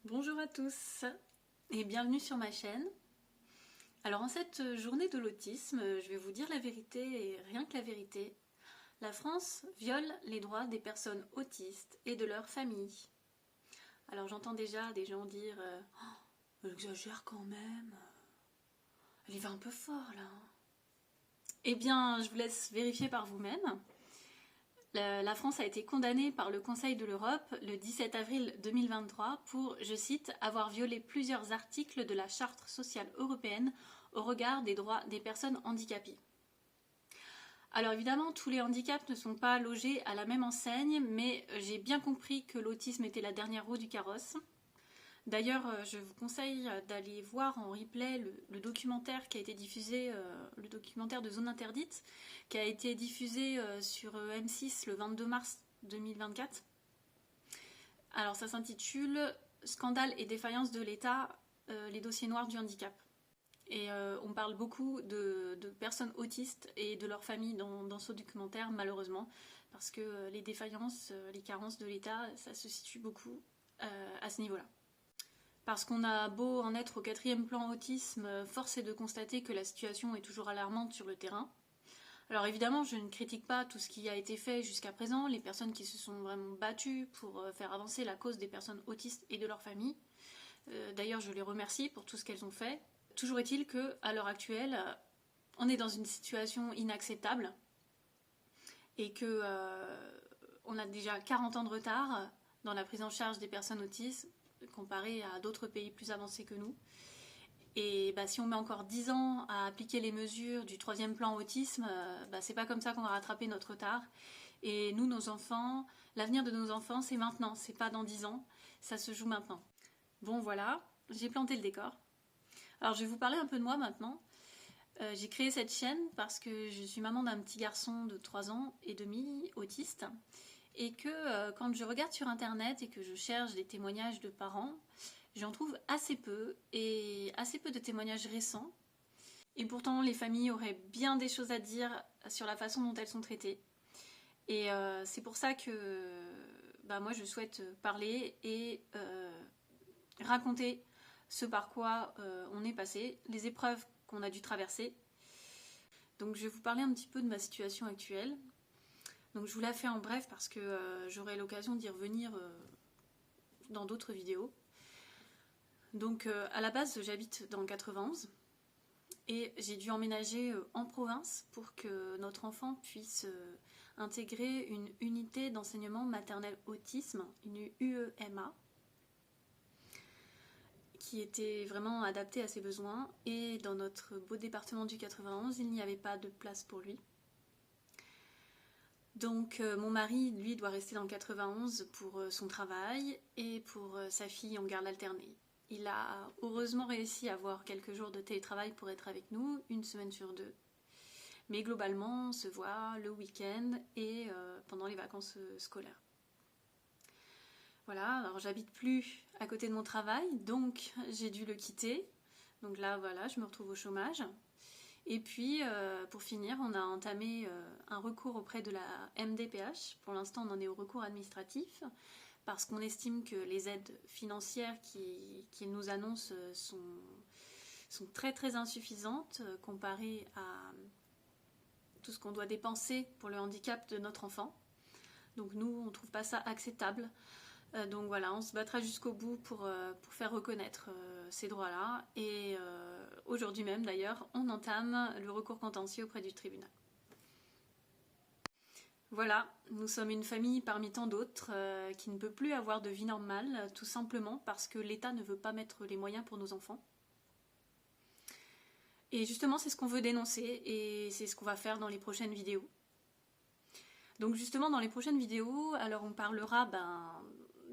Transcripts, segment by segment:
Bonjour à tous et bienvenue sur ma chaîne. Alors en cette journée de l'autisme, je vais vous dire la vérité et rien que la vérité. La France viole les droits des personnes autistes et de leurs familles. Alors j'entends déjà des gens dire oh, elle exagère quand même, elle y va un peu fort là. Eh bien je vous laisse vérifier par vous-même. La France a été condamnée par le Conseil de l'Europe le 17 avril 2023 pour, je cite, avoir violé plusieurs articles de la Charte sociale européenne au regard des droits des personnes handicapées. Alors évidemment, tous les handicaps ne sont pas logés à la même enseigne, mais j'ai bien compris que l'autisme était la dernière roue du carrosse. D'ailleurs, je vous conseille d'aller voir en replay le documentaire qui a été diffusé, le documentaire de Zone Interdite, qui a été diffusé sur M6 le 22 mars 2024. Alors ça s'intitule « Scandale et défaillance de l'État, les dossiers noirs du handicap ». Et on parle beaucoup de personnes autistes et de leurs familles dans ce documentaire, malheureusement, parce que les défaillances, les carences de l'État, ça se situe beaucoup à ce niveau-là. Parce qu'on a beau en être au 4e plan autisme, force est de constater que la situation est toujours alarmante sur le terrain. Alors évidemment, je ne critique pas tout ce qui a été fait jusqu'à présent, les personnes qui se sont vraiment battues pour faire avancer la cause des personnes autistes et de leurs familles. D'ailleurs, je les remercie pour tout ce qu'elles ont fait. Toujours est-il qu'à l'heure actuelle, on est dans une situation inacceptable et que on a déjà 40 ans de retard dans la prise en charge des personnes autistes comparé à d'autres pays plus avancés que nous. Et si on met encore 10 ans à appliquer les mesures du 3e plan autisme, c'est pas comme ça qu'on va rattraper notre retard. Et nous, nos enfants, l'avenir de nos enfants, c'est maintenant, c'est pas dans 10 ans, ça se joue maintenant. Bon voilà, j'ai planté le décor. Alors je vais vous parler un peu de moi maintenant. J'ai créé cette chaîne parce que je suis maman d'un petit garçon de 3 ans et demi, autiste, et que quand je regarde sur internet et que je cherche des témoignages de parents, j'en trouve assez peu, et assez peu de témoignages récents. Et pourtant, les familles auraient bien des choses à dire sur la façon dont elles sont traitées. Et c'est pour ça que moi je souhaite parler et raconter ce par quoi on est passé, les épreuves qu'on a dû traverser. Donc je vais vous parler un petit peu de ma situation actuelle. Donc je vous la fais en bref parce que j'aurai l'occasion d'y revenir dans d'autres vidéos. Donc à la base j'habite dans le 91 et j'ai dû emménager en province pour que notre enfant puisse intégrer une unité d'enseignement maternel autisme, une UEMA, qui était vraiment adaptée à ses besoins, et dans notre beau département du 91, il n'y avait pas de place pour lui. Donc mon mari, lui, doit rester dans le 91 pour son travail et pour sa fille en garde alternée. Il a heureusement réussi à avoir quelques jours de télétravail pour être avec nous, 1 semaine sur 2. Mais globalement, on se voit le week-end et pendant les vacances scolaires. Voilà, alors j'habite plus à côté de mon travail, donc j'ai dû le quitter. Donc là, voilà, je me retrouve au chômage. Et puis, pour finir, on a entamé un recours auprès de la MDPH. Pour l'instant, on en est au recours administratif, parce qu'on estime que les aides financières qu'ils nous annoncent sont très très insuffisantes comparées à tout ce qu'on doit dépenser pour le handicap de notre enfant. Donc nous, on ne trouve pas ça acceptable. Donc voilà, on se battra jusqu'au bout pour faire reconnaître ces droits-là. Et aujourd'hui même, d'ailleurs, on entame le recours contentieux auprès du tribunal. Voilà, nous sommes une famille parmi tant d'autres qui ne peut plus avoir de vie normale, tout simplement parce que l'État ne veut pas mettre les moyens pour nos enfants. Et justement, c'est ce qu'on veut dénoncer et c'est ce qu'on va faire dans les prochaines vidéos. Donc justement, dans les prochaines vidéos, alors on parlera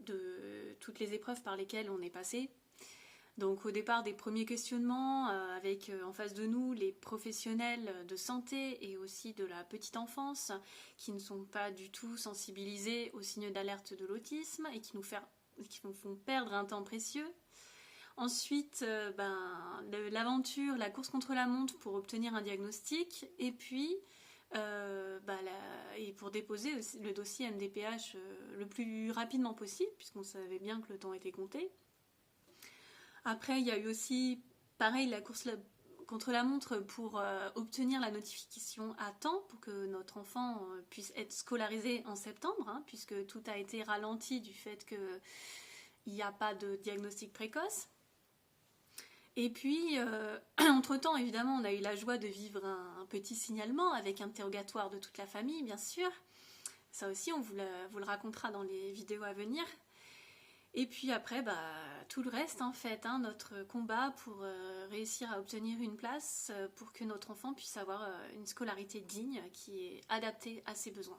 de toutes les épreuves par lesquelles on est passé. Donc au départ des premiers questionnements, avec en face de nous les professionnels de santé et aussi de la petite enfance qui ne sont pas du tout sensibilisés aux signes d'alerte de l'autisme et qui nous font perdre un temps précieux. Ensuite, l'aventure, la course contre la montre pour obtenir un diagnostic, et puis et pour déposer aussi le dossier MDPH le plus rapidement possible, puisqu'on savait bien que le temps était compté. Après, il y a eu aussi, pareil, la course contre la montre pour obtenir la notification à temps pour que notre enfant puisse être scolarisé en septembre, hein, puisque tout a été ralenti du fait qu'il n'y a pas de diagnostic précoce. Et puis, entre-temps, évidemment, on a eu la joie de vivre un petit signalement avec interrogatoire de toute la famille, bien sûr. Ça aussi, on vous le racontera dans les vidéos à venir. Et puis après, tout le reste en fait, hein, notre combat pour réussir à obtenir une place pour que notre enfant puisse avoir une scolarité digne qui est adaptée à ses besoins.